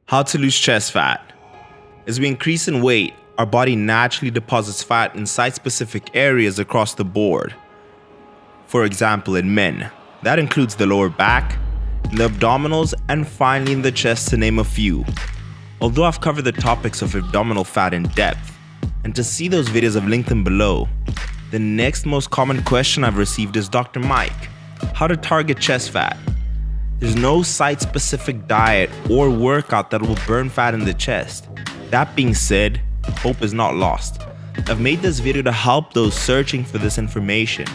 How to lose chest fat. As we increase in weight, our body naturally deposits fat in site-specific areas across the board. For example, in men, that includes the lower back, the abdominals, and finally in the chest, to name a few. Although I've covered the topics of abdominal fat in depth, and to see those videos I've linked them below, the next most common question I've received is, Dr. Mike, how to target chest fat? There's no site-specific diet or workout that will burn fat in the chest. That being said, hope is not lost. I've made this video to help those searching for this information.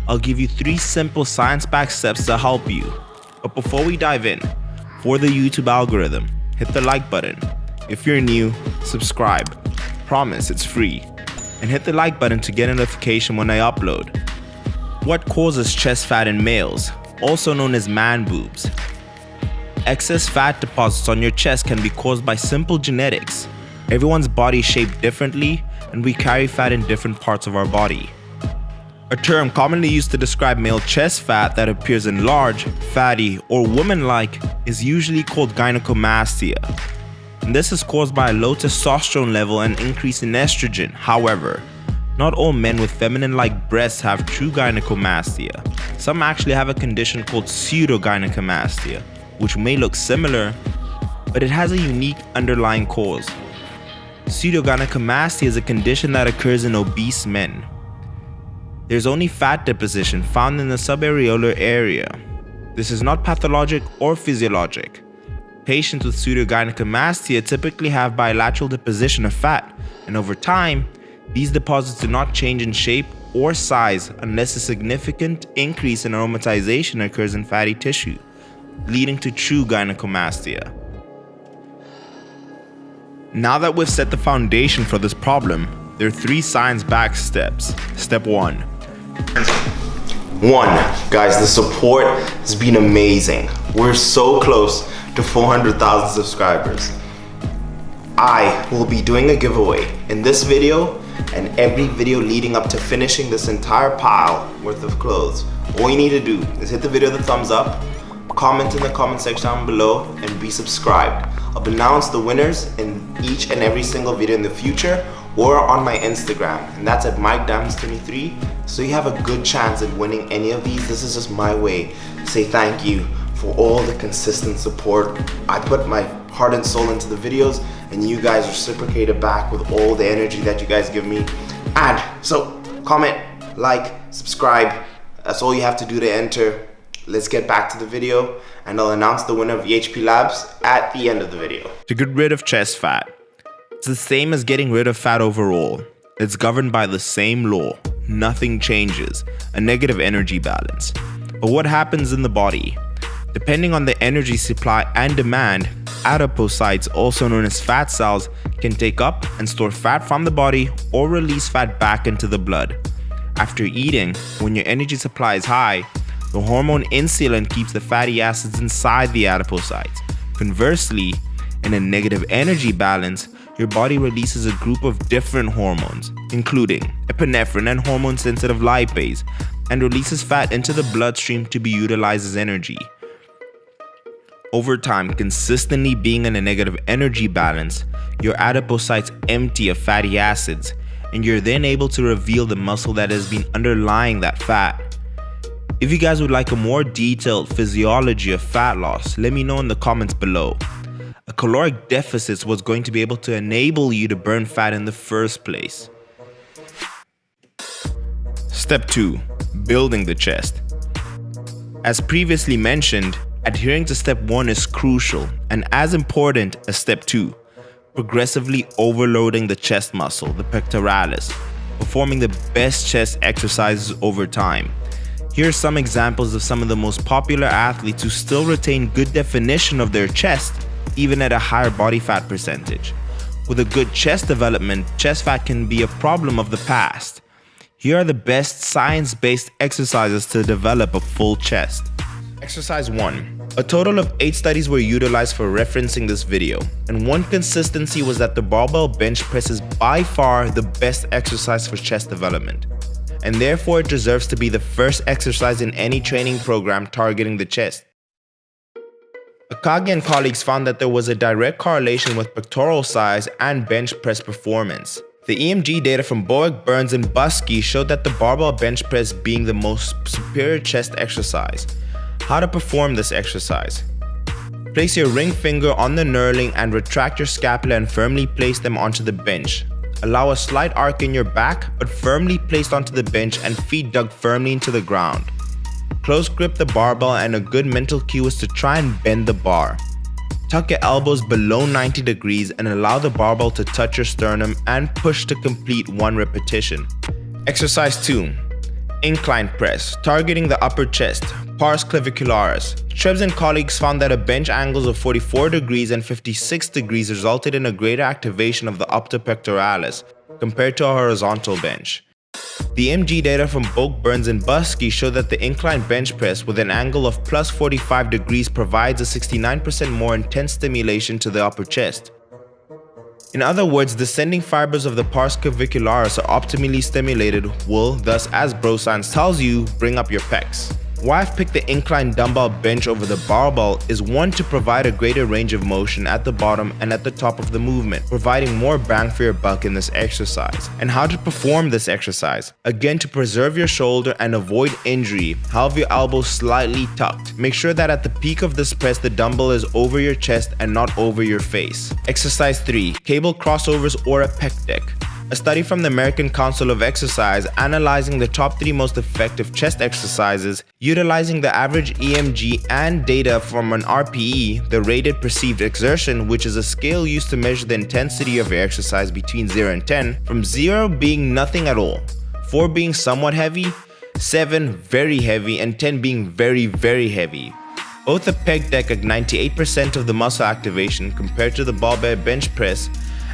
I'll give you 3 simple science-backed steps to help you. But before we dive in, for the YouTube algorithm, hit the like button. If you're new, subscribe. Promise, it's free. And hit the like button to get a notification when I upload. What causes chest fat in males, also known as man boobs? Excess fat deposits on your chest can be caused by simple genetics. Everyone's body is shaped differently, and we carry fat in different parts of our body. A term commonly used to describe male chest fat that appears in large, fatty, or woman-like is usually called gynecomastia. And this is caused by a low testosterone level and increase in estrogen. However, not all men with feminine-like breasts have true gynecomastia. Some actually have a condition called pseudogynecomastia, which may look similar, but it has a unique underlying cause. Pseudogynecomastia is a condition that occurs in obese men. There's only fat deposition found in the subareolar area. This is not pathologic or physiologic. Patients with pseudogynecomastia typically have bilateral deposition of fat, and over time, these deposits do not change in shape or size unless a significant increase in aromatization occurs in fatty tissue, leading to true gynecomastia. Now that we've set the foundation for this problem, there are 3 science-backed steps. Step 1. Guys, the support has been amazing. We're so close to 400,000 subscribers. I will be doing a giveaway in this video and every video leading up to finishing this entire pile worth of clothes. All you need to do is hit the video with a thumbs up, comment in the comment section down below, and be subscribed. I'll announce the winners in each and every single video in the future or on my Instagram, and that's at MikeDiamonds23, so you have a good chance at winning any of these. This is just my way to say thank you for all the consistent support. I put my heart and soul into the videos, and you guys reciprocated back with all the energy that you guys give me. And so comment, like, subscribe. That's all you have to do to enter. Let's get back to the video, and I'll announce the winner of VHP Labs at the end of the video. To get rid of chest fat, it's the same as getting rid of fat overall. It's governed by the same law. Nothing changes, a negative energy balance. But what happens in the body? Depending on the energy supply and demand, adipocytes, also known as fat cells, can take up and store fat from the body or release fat back into the blood. After eating, when your energy supply is high, the hormone insulin keeps the fatty acids inside the adipocytes. Conversely, in a negative energy balance, your body releases a group of different hormones, including epinephrine and hormone-sensitive lipase, and releases fat into the bloodstream to be utilized as energy. Over time, consistently being in a negative energy balance, your adipocytes empty of fatty acids, and you're then able to reveal the muscle that has been underlying that fat. If you guys would like a more detailed physiology of fat loss, let me know in the comments below. A caloric deficit was going to be able to enable you to burn fat in the first place. Step 2. Building the chest. As previously mentioned, adhering to step 1 is crucial and as important as step 2, progressively overloading the chest muscle, the pectoralis, performing the best chest exercises over time. Here are some examples of some of the most popular athletes who still retain good definition of their chest even at a higher body fat percentage. With a good chest development, chest fat can be a problem of the past. Here are the best science-based exercises to develop a full chest. Exercise 1. A total of 8 studies were utilized for referencing this video, and one consistency was that the barbell bench press is by far the best exercise for chest development, and therefore it deserves to be the first exercise in any training program targeting the chest. Akagi and colleagues found that there was a direct correlation with pectoral size and bench press performance. The EMG data from Bowick, Burns, and Buskey showed that the barbell bench press being the most superior chest exercise. How to perform this exercise? Place your ring finger on the knurling and retract your scapula and firmly place them onto the bench. Allow a slight arc in your back, but firmly placed onto the bench and feet dug firmly into the ground. Close grip the barbell, and a good mental cue is to try and bend the bar. Tuck your elbows below 90 degrees and allow the barbell to touch your sternum and push to complete 1 repetition. Exercise 2. Incline press, targeting the upper chest, pars clavicularis. Trebs and colleagues found that a bench angles of 44 degrees and 56 degrees resulted in a greater activation of the obter pectoralis compared to a horizontal bench. The EMG data from Bowick, Burns, and Buskey show that the incline bench press with an angle of plus 45 degrees provides a 69% more intense stimulation to the upper chest. In other words, descending fibers of the pars clavicularis are optimally stimulated, will thus, as bro science tells you, bring up your pecs. Why I've picked the incline dumbbell bench over the barbell is 1, to provide a greater range of motion at the bottom and at the top of the movement, providing more bang for your buck in this exercise. And how to perform this exercise? Again, to preserve your shoulder and avoid injury, have your elbows slightly tucked. Make sure that at the peak of this press the dumbbell is over your chest and not over your face. Exercise 3. Cable crossovers or a pec deck. A study from the American Council of Exercise analyzing the top 3 most effective chest exercises, utilizing the average EMG and data from an RPE, the rated perceived exertion, which is a scale used to measure the intensity of your exercise between 0 and 10, from 0 being nothing at all, 4 being somewhat heavy, 7 very heavy, and 10 being very, very heavy. Both the pec deck at 98% of the muscle activation compared to the barbell bench press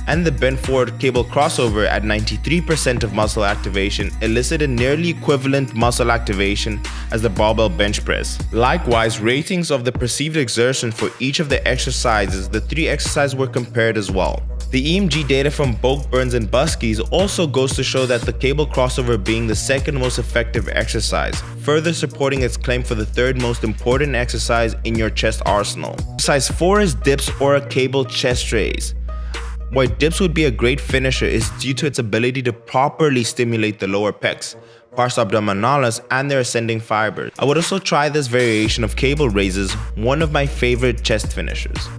and the bent forward cable crossover at 93% of muscle activation elicited nearly equivalent muscle activation as the barbell bench press. Likewise, ratings of the perceived exertion for each of the exercises, the 3 exercises were compared as well. The EMG data from Bowick, Burns, and Buskey also goes to show that the cable crossover being the second most effective exercise, further supporting its claim for the 3rd most important exercise in your chest arsenal. Exercise 4 is dips or a cable chest raise. Why dips would be a great finisher is due to its ability to properly stimulate the lower pecs, pars abdominalis, and their ascending fibers. I would also try this variation of cable raises, one of my favorite chest finishers.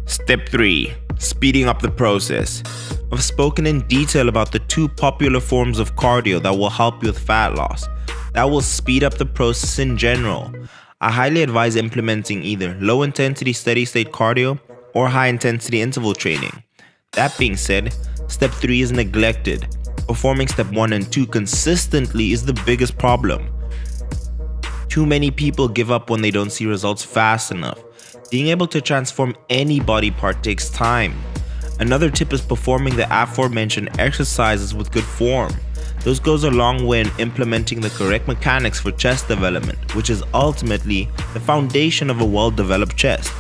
Step 3. Speeding up the process. I've spoken in detail about the 2 popular forms of cardio that will help you with fat loss. That will speed up the process in general. I highly advise implementing either low intensity steady state cardio or high intensity interval training. That being said, step 3 is neglected. Performing step 1 and 2 consistently is the biggest problem. Too many people give up when they don't see results fast enough. Being able to transform any body part takes time. Another tip is performing the aforementioned exercises with good form. This goes a long way in implementing the correct mechanics for chest development, which is ultimately the foundation of a well-developed chest.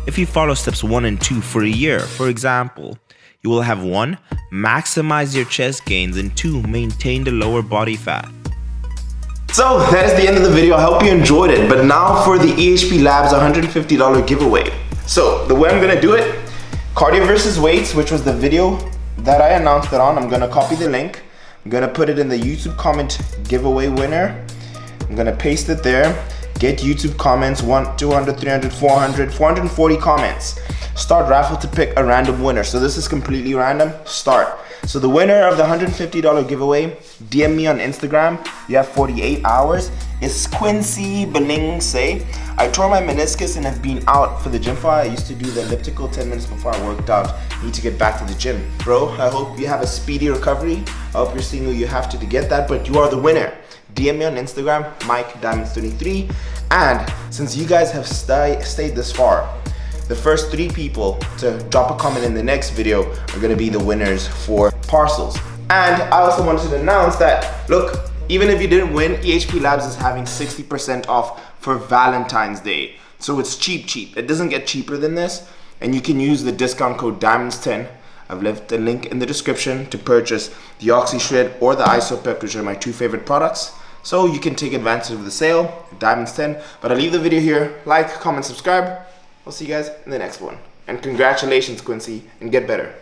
If you follow steps 1 and 2 for a year, for example, you will have 1. Maximize your chest gains, and 2. Maintain the lower body fat. So that is the end of the video. I hope you enjoyed it. But now for the EHP Labs $150 giveaway. So the way I'm gonna do it, cardio versus weights, which was the video that I announced it on. I'm gonna copy the link. I'm gonna put it in the YouTube comment giveaway winner. I'm gonna paste it there. Get YouTube comments, 1, 200, 300, 400, 440 comments. Start raffle to pick a random winner. So this is completely random. Start. So the winner of the $150 giveaway, DM me on Instagram. You have 48 hours. Is Quincy Beningse. I tore my meniscus and have been out for the gym for. I used to do the elliptical 10 minutes before I worked out. Need to get back to the gym. Bro, I hope you have a speedy recovery. I hope you're seeing who you have to get that, but you are the winner. DM me on Instagram, MikeDiamonds23. And since you guys have stayed this far, the first 3 people to drop a comment in the next video are gonna be the winners for parcels. And I also wanted to announce that, look, even if you didn't win, EHP Labs is having 60% off for Valentine's Day. So it's cheap. It doesn't get cheaper than this. And you can use the discount code DIAMONDS10. I've left a link in the description to purchase the Oxy Shred or the IsoPep, which are my 2 favorite products. So you can take advantage of the sale, Diamonds 10. But I'll leave the video here. Like, comment, subscribe. I'll see you guys in the next one. And congratulations, Quincy, and get better.